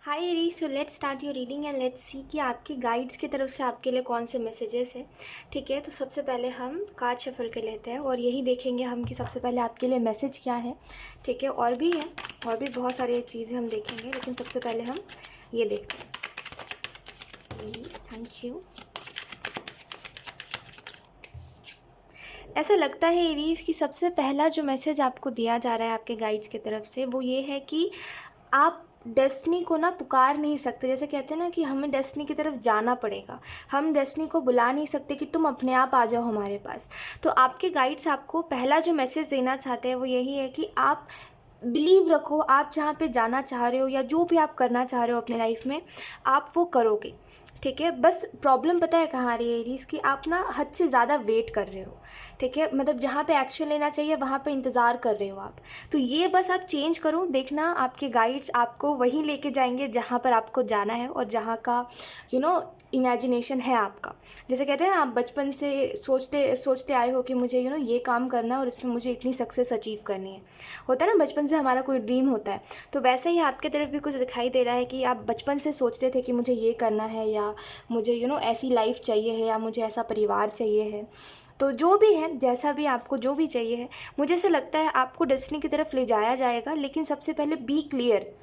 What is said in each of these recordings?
Hi Aries, so let's start your reading and let's see कि आपकी guides की तरफ से आपके लिए कौन से मैसेजेस हैं। ठीक है, तो सबसे पहले हम कार्ड शफल कर लेते हैं और यही देखेंगे हम कि सबसे पहले आपके लिए मैसेज क्या है। ठीक है, और भी है, और भी बहुत सारी चीज़ें हम देखेंगे, लेकिन सबसे पहले हम ये देखते हैं। Please, thank you. ऐसा लगता है एरीज कि सबसे पहला जो मैसेज आपको दिया जा रहा है आपके गाइड्स की तरफ से वो ये है कि आप डेस्टिनी को ना पुकार नहीं सकते। जैसे कहते हैं ना कि हमें डेस्टिनी की तरफ जाना पड़ेगा, हम डेस्टिनी को बुला नहीं सकते कि तुम अपने आप आ जाओ हमारे पास। तो आपके गाइड्स आपको पहला जो मैसेज देना चाहते हैं वो यही है कि आप बिलीव रखो, आप जहाँ पे जाना चाह रहे हो या जो भी आप करना चाह रहे हो अपने लाइफ में, आप वो करोगे। ठीक है, बस प्रॉब्लम पता है कहाँ आ रही है एरीज की, आप ना हद से ज़्यादा वेट कर रहे हो। ठीक है, मतलब जहाँ पे एक्शन लेना चाहिए वहाँ पे इंतज़ार कर रहे हो आप। तो ये बस आप चेंज करो, देखना आपके गाइड्स आपको वहीं लेके जाएंगे जहाँ पर आपको जाना है और जहाँ का इमेजिनेशन है आपका। जैसे कहते हैं ना, आप बचपन से सोचते सोचते आए हो कि मुझे ये काम करना है और इसमें मुझे इतनी सक्सेस अचीव करनी है। होता है ना, बचपन से हमारा कोई ड्रीम होता है। तो वैसे ही आपके तरफ भी कुछ दिखाई दे रहा है कि आप बचपन से सोचते थे कि मुझे ये करना है, या मुझे ऐसी लाइफ चाहिए है, या मुझे ऐसा परिवार चाहिए है। तो जो भी है, जैसा भी आपको जो भी चाहिए है, मुझे ऐसा लगता है आपको डेस्टिनी की तरफ ले जाया जाएगा। लेकिन सबसे पहले बी क्लियर,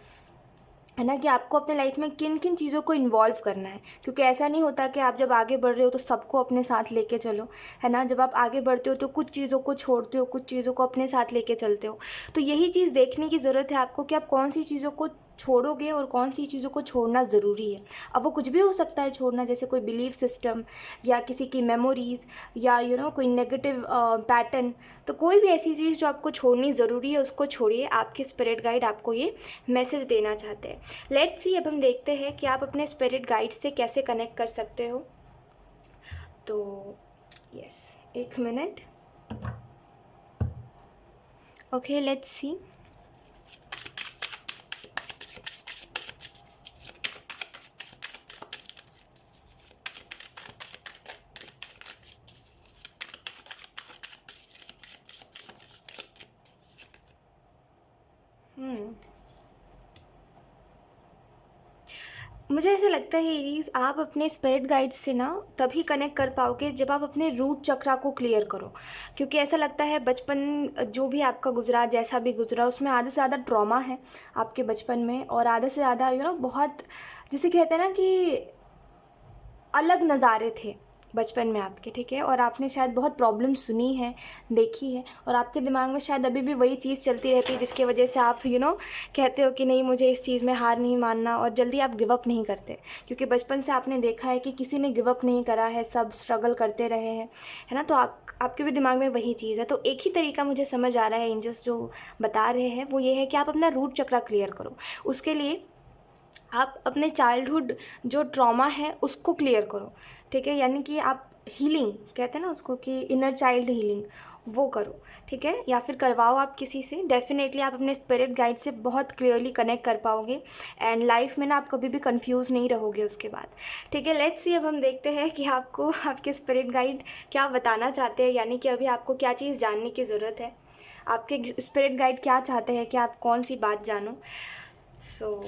है ना, कि आपको अपने लाइफ में किन किन चीज़ों को इन्वॉल्व करना है। क्योंकि ऐसा नहीं होता कि आप जब आगे बढ़ रहे हो तो सबको अपने साथ लेके चलो, है ना। जब आप आगे बढ़ते हो तो कुछ चीज़ों को छोड़ते हो, कुछ चीज़ों को अपने साथ लेके चलते हो। तो यही चीज़ देखने की ज़रूरत है आपको कि आप कौन सी चीज़ों को छोड़ोगे और कौन सी चीज़ों को छोड़ना ज़रूरी है। अब वो कुछ भी हो सकता है छोड़ना, जैसे कोई बिलीफ सिस्टम या किसी की मेमोरीज़ या कोई नेगेटिव पैटर्न। तो कोई भी ऐसी चीज़ जो आपको छोड़नी ज़रूरी है उसको छोड़िए। आपके स्पिरिट गाइड आपको ये मैसेज देना चाहते हैं। लेट्स सी, अब हम देखते हैं कि आप अपने स्पिरिट गाइड से कैसे कनेक्ट कर सकते हो। तो यस, एक मिनट। Okay, let's see. मुझे ऐसा लगता है एरीज, आप अपने स्पिरिट गाइड से ना तभी कनेक्ट कर पाओगे जब आप अपने रूट चक्रा को क्लियर करो। क्योंकि ऐसा लगता है बचपन जो भी आपका गुजरा, जैसा भी गुजरा, उसमें आधे से ज़्यादा ट्रॉमा है आपके बचपन में, और आधे से ज़्यादा बहुत, जिसे कहते हैं ना कि अलग नज़ारे थे बचपन में आपके। ठीक है, और आपने शायद बहुत प्रॉब्लम सुनी है, देखी है, और आपके दिमाग में शायद अभी भी वही चीज़ चलती रहती है जिसकी वजह से आप कहते हो कि नहीं, मुझे इस चीज़ में हार नहीं मानना, और जल्दी आप गिव अप नहीं करते। क्योंकि बचपन से आपने देखा है कि किसी ने गिव अप नहीं करा है, सब स्ट्रगल करते रहे हैं, है ना। तो आपके भी दिमाग में वही चीज़ है। तो एक ही तरीका मुझे समझ आ रहा है एंजल्स जो बता रहे हैं वो ये है कि आप अपना रूट चक्रा क्लियर करो। उसके लिए आप अपने चाइल्डहुड जो ट्रॉमा है उसको क्लियर करो। ठीक है, यानी कि आप हीलिंग कहते हैं ना उसको, कि इनर चाइल्ड हीलिंग, वो करो। ठीक है, या फिर करवाओ आप किसी से। डेफिनेटली आप अपने स्पिरिट गाइड से बहुत क्लियरली कनेक्ट कर पाओगे एंड लाइफ में ना आप कभी भी कंफ्यूज नहीं रहोगे उसके बाद। ठीक है, लेट्स सी, अब हम देखते हैं कि आपको आपके स्पिरिट गाइड क्या बताना चाहते हैं, यानी कि अभी आपको क्या चीज़ जानने की ज़रूरत है। आपके स्पिरिट गाइड क्या चाहते हैं कि आप कौन सी बात जानो। सो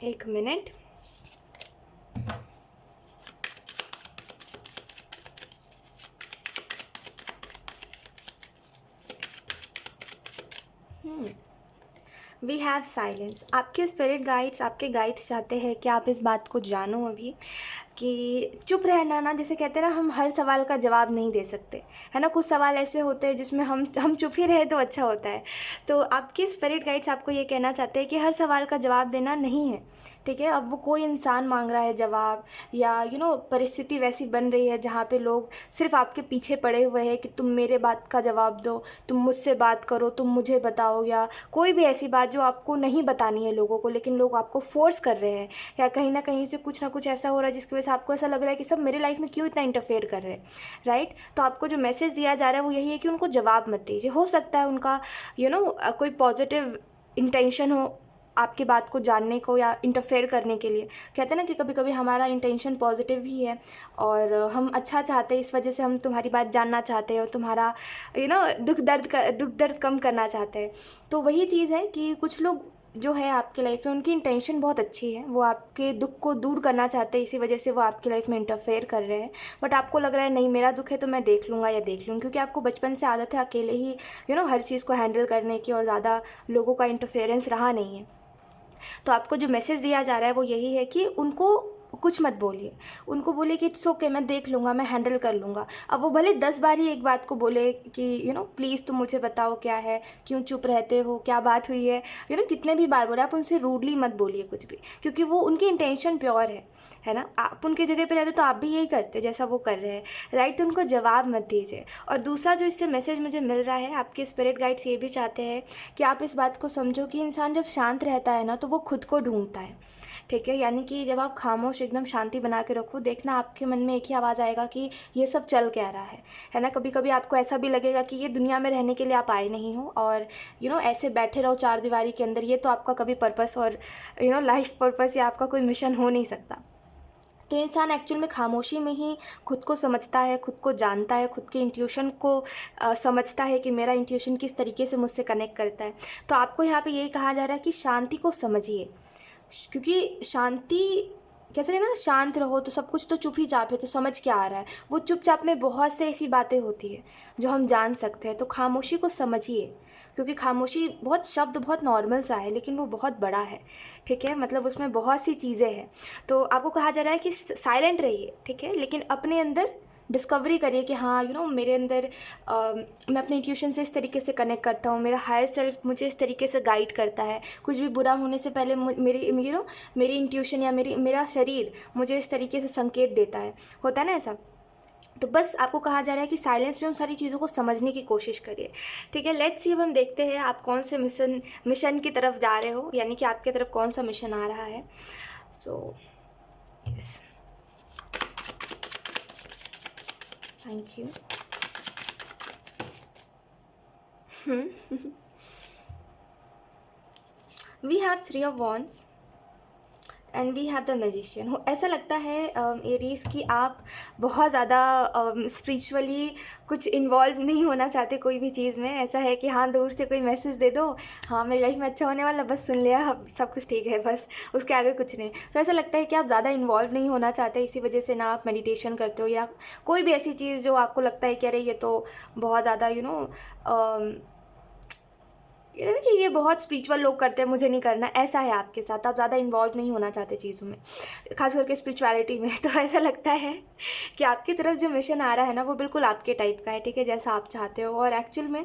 एक मिनट। We have silence. आपके स्पिरिट गाइड्स, आपके गाइड्स चाहते हैं कि आप इस बात को जानो अभी, कि चुप रहना ना, जैसे कहते हैं ना, हम हर सवाल का जवाब नहीं दे सकते, है ना। कुछ सवाल ऐसे होते हैं जिसमें हम चुप ही रहे तो अच्छा होता है। तो आपके स्पिरिट गाइड्स आपको ये कहना चाहते हैं कि हर सवाल का जवाब देना नहीं है। ठीक है, अब वो कोई इंसान मांग रहा है जवाब, या परिस्थिति वैसी बन रही है जहाँ पे लोग सिर्फ आपके पीछे पड़े हुए हैं कि तुम मेरे बात का जवाब दो, तुम मुझसे बात करो, तुम मुझे बताओ, या कोई भी ऐसी बात जो आपको नहीं बतानी है लोगों को, लेकिन लोग आपको फोर्स कर रहे हैं, या कहीं ना कहीं से कुछ ना कुछ ऐसा हो रहा है जिसकी वजह से आपको ऐसा लग रहा है कि सब मेरे लाइफ में क्यों इतना इंटरफेयर कर रहे हैं। राइट, तो आपको जो मैसेज दिया जा रहा है वो यही है कि उनको जवाब मत दीजिए। हो सकता है उनका कोई पॉजिटिव इंटेंशन हो आपकी बात को जानने को या इंटरफेयर करने के लिए। कहते हैं ना कि कभी कभी हमारा इंटेंशन पॉजिटिव ही है और हम अच्छा चाहते हैं, इस वजह से हम तुम्हारी बात जानना चाहते हैं और तुम्हारा दुख दर्द कम करना चाहते हैं। तो वही चीज़ है कि कुछ लोग जो है आपकी लाइफ में, उनकी इंटेंशन बहुत अच्छी है, वो आपके दुख को दूर करना चाहते हैं, इसी वजह से वो आपकी लाइफ में इंटरफेयर कर रहे हैं। बट आपको लग रहा है नहीं, मेरा दुख है तो मैं देख लूँगा या देख लूँगी, क्योंकि आपको बचपन से आदत है अकेले ही हर चीज़ को हैंडल करने की, और ज़्यादा लोगों का इंटरफेरेंस रहा नहीं है। तो आपको जो मैसेज दिया जा रहा है वो यही है कि उनको कुछ मत बोलिए, उनको बोलिए कि इट्स ओके, मैं देख लूँगा, मैं हैंडल कर लूँगा। अब वो भले 10 बार ही एक बात को बोले कि प्लीज़ तुम मुझे बताओ क्या है, क्यों चुप रहते हो, क्या बात हुई है, कितने भी बार बोले, आप उनसे रूडली मत बोलिए कुछ भी, क्योंकि वो उनकी इंटेंशन प्योर है ना। आप उनकी जगह पे रहते तो आप भी यही करते जैसा वो कर रहे हैं, राइट। तो उनको जवाब मत दीजिए। और दूसरा जो इससे मैसेज मुझे मिल रहा है, आपके स्पिरिट गाइड्स ये भी चाहते हैं कि आप इस बात को समझो कि इंसान जब शांत रहता है ना तो वो खुद को ढूंढता है, ठीक है। यानी कि जब आप खामोश एकदम शांति बना के रखो, देखना आपके मन में एक ही आवाज़ आएगा कि ये सब चल क्या रहा है ना। कभी कभी आपको ऐसा भी लगेगा कि ये दुनिया में रहने के लिए आप आए नहीं हो, और ऐसे बैठे रहो चार दीवारी के अंदर, ये तो आपका कभी पर्पस और लाइफ पर्पस या आपका कोई मिशन हो नहीं सकता। तो इंसान एक्चुअल में खामोशी में ही खुद को समझता है, खुद को जानता है, खुद के इंट्यूशन को समझता है कि मेरा इंट्यूशन किस तरीके से मुझसे कनेक्ट करता है। तो आपको यहाँ पे यही कहा जा रहा है कि शांति को समझिए, क्योंकि शांति कहते हैं ना, शांत रहो तो सब कुछ तो चुप ही चाप है, तो समझ क्या आ रहा है। वो चुपचाप में बहुत से ऐसी बातें होती है जो हम जान सकते हैं। तो खामोशी को समझिए, क्योंकि खामोशी बहुत शब्द बहुत नॉर्मल सा है, लेकिन वो बहुत बड़ा है, ठीक है। मतलब उसमें बहुत सी चीज़ें हैं। तो आपको कहा जा रहा है कि साइलेंट रहिए, ठीक है, लेकिन अपने अंदर डिस्कवरी करिए कि हाँ मेरे अंदर मैं अपने इंट्यूशन से इस तरीके से कनेक्ट करता हूँ, मेरा हायर सेल्फ मुझे इस तरीके से गाइड करता है। कुछ भी बुरा होने से पहले मेरी मेरी इंट्यूशन या मेरा शरीर मुझे इस तरीके से संकेत देता है, होता है ना ऐसा। तो बस आपको कहा जा रहा है कि साइलेंस में हम सारी चीज़ों को समझने की कोशिश करिए, ठीक है। लेट्स सी, अब हम देखते हैं आप कौन से मिशन की तरफ जा रहे हो, यानी कि आपके तरफ कौन सा मिशन आ रहा है। So yes, thank you. We have 3 of wands and we have the magician. ऐसा लगता है एरीज कि आप बहुत ज़्यादा स्पिरिचुअली कुछ इन्वॉल्व नहीं होना चाहते कोई भी चीज़ में। ऐसा है कि हाँ, दूर से कोई मैसेज दे दो, हाँ मेरी लाइफ में अच्छा होने वाला, बस सुन लिया, सब कुछ ठीक है, बस उसके आगे कुछ नहीं। तो ऐसा लगता है कि आप ज़्यादा इन्वॉल्व नहीं होना चाहते, इसी वजह से ना आप मेडिटेशन करते हो या कोई भी ऐसी चीज़ जो आपको लगता है कि अरे ये तो बहुत ज़्यादा कि ये बहुत स्पिरिचुअल लोग करते हैं, मुझे नहीं करना। ऐसा है आपके साथ, आप ज़्यादा इन्वॉल्व नहीं होना चाहते चीज़ों में, खास करके स्पिरिचुअलिटी में। तो ऐसा लगता है कि आपकी तरफ जो मिशन आ रहा है ना वो बिल्कुल आपके टाइप का है, ठीक है, जैसा आप चाहते हो। और एक्चुअल में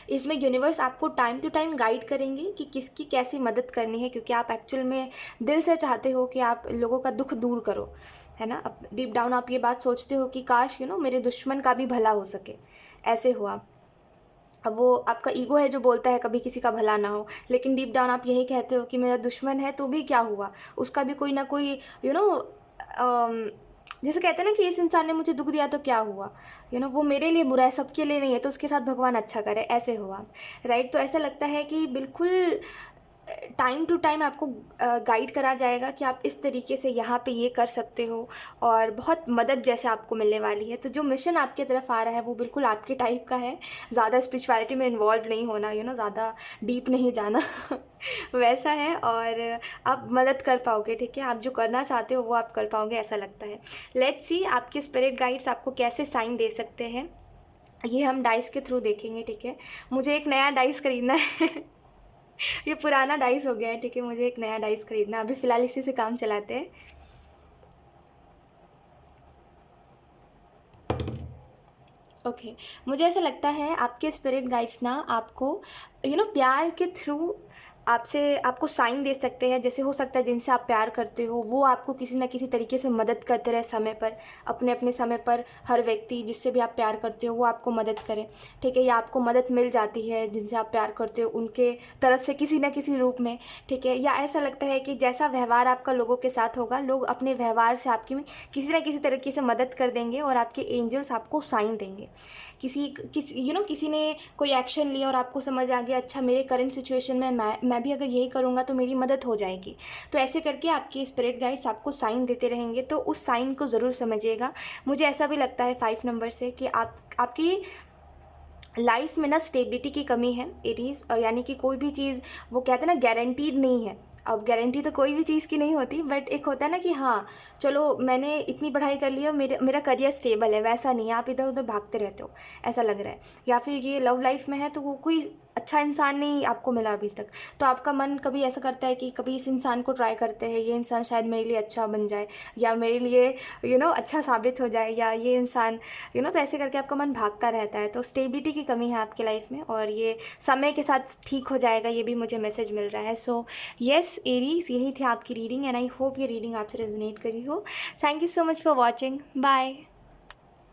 इसमें यूनिवर्स आपको टाइम टू टाइम गाइड करेंगे कि किसकी कैसी मदद करनी है, क्योंकि आप एक्चुअल में दिल से चाहते हो कि आप लोगों का दुख दूर करो, है ना। अब डीप डाउन आप ये बात सोचते हो कि काश मेरे दुश्मन का भी भला हो सके, ऐसे हो आप। अब वो आपका ईगो है जो बोलता है कभी किसी का भला ना हो, लेकिन डीप डाउन आप यही कहते हो कि मेरा दुश्मन है तो भी क्या हुआ, उसका भी कोई ना कोई जैसे कहते हैं ना कि इस इंसान ने मुझे दुख दिया तो क्या हुआ, वो मेरे लिए बुरा है, सबके लिए नहीं है, तो उसके साथ भगवान अच्छा करे, ऐसे हुआ, राइट। तो ऐसा लगता है कि बिल्कुल टाइम टू टाइम आपको गाइड करा जाएगा कि आप इस तरीके से यहाँ पे ये कर सकते हो, और बहुत मदद जैसे आपको मिलने वाली है। तो जो मिशन आपके तरफ आ रहा है वो बिल्कुल आपके टाइप का है, ज़्यादा स्पिरिचुअलिटी में इन्वॉल्व नहीं होना, ज़्यादा डीप नहीं जाना वैसा है, और आप मदद कर पाओगे, ठीक है, आप जो करना चाहते हो वो आप कर पाओगे, ऐसा लगता है। लेट्स सी आपके स्पिरिट गाइड्स आपको कैसे साइन दे सकते हैं, ये हम डाइस के थ्रू देखेंगे, ठीक है। मुझे एक नया डाइस खरीदना है ये पुराना डाइस हो गया है, ठीक है, मुझे एक नया डाइस खरीदना, अभी फ़िलहाल इसी से काम चलाते हैं। ओके, मुझे ऐसा लगता है आपके स्पिरिट गाइड्स ना आपको प्यार के थ्रू आपको साइन दे सकते हैं। जैसे हो सकता है जिनसे आप प्यार करते हो वो आपको किसी न किसी तरीके से मदद करते रहे समय पर, अपने अपने समय पर। हर व्यक्ति जिससे भी आप प्यार करते हो वो आपको मदद करे, ठीक है, या आपको मदद मिल जाती है जिनसे आप प्यार करते हो उनके तरफ से किसी न किसी रूप में, ठीक है। या ऐसा लगता है कि जैसा व्यवहार आपका लोगों के साथ होगा, लोग अपने व्यवहार से आपकी किसी न किसी तरीके से मदद कर देंगे, और आपके एंजल्स आपको साइन देंगे। किसी ने कोई एक्शन लिया और आपको समझ आ गया, अच्छा मेरे करंट सिचुएशन में मैं भी अगर यही करूँगा तो मेरी मदद हो जाएगी। तो ऐसे करके आपके स्पिरिट गाइड्स आपको साइन देते रहेंगे, तो उस साइन को ज़रूर समझिएगा। मुझे ऐसा भी लगता है 5 नंबर से कि आपकी लाइफ में ना स्टेबिलिटी की कमी है एरीज, यानी कि कोई भी चीज़ वो कहते हैं ना गारंटीड नहीं है। अब गारंटी तो कोई भी चीज़ की नहीं होती, बट एक होता है ना कि हाँ चलो मैंने इतनी पढ़ाई कर ली है, मेरा करियर स्टेबल है, वैसा नहीं है, आप इधर उधर भागते रहते हो, ऐसा लग रहा है। या फिर ये लव लाइफ में है तो वो कोई अच्छा इंसान नहीं आपको मिला अभी तक, तो आपका मन कभी ऐसा करता है कि कभी इस इंसान को ट्राई करते हैं, ये इंसान शायद मेरे लिए अच्छा बन जाए, या मेरे लिए अच्छा साबित हो जाए, या ये इंसान तो ऐसे करके आपका मन भागता रहता है। तो स्टेबिलिटी की कमी है आपके लाइफ में, और ये समय के साथ ठीक हो जाएगा, ये भी मुझे मैसेज मिल रहा है। सो येस एरीज, यही थी आपकी रीडिंग, एंड आई होप ये रीडिंग आपसे रेजोनेट करी हो। Thank you so much for watching, bye.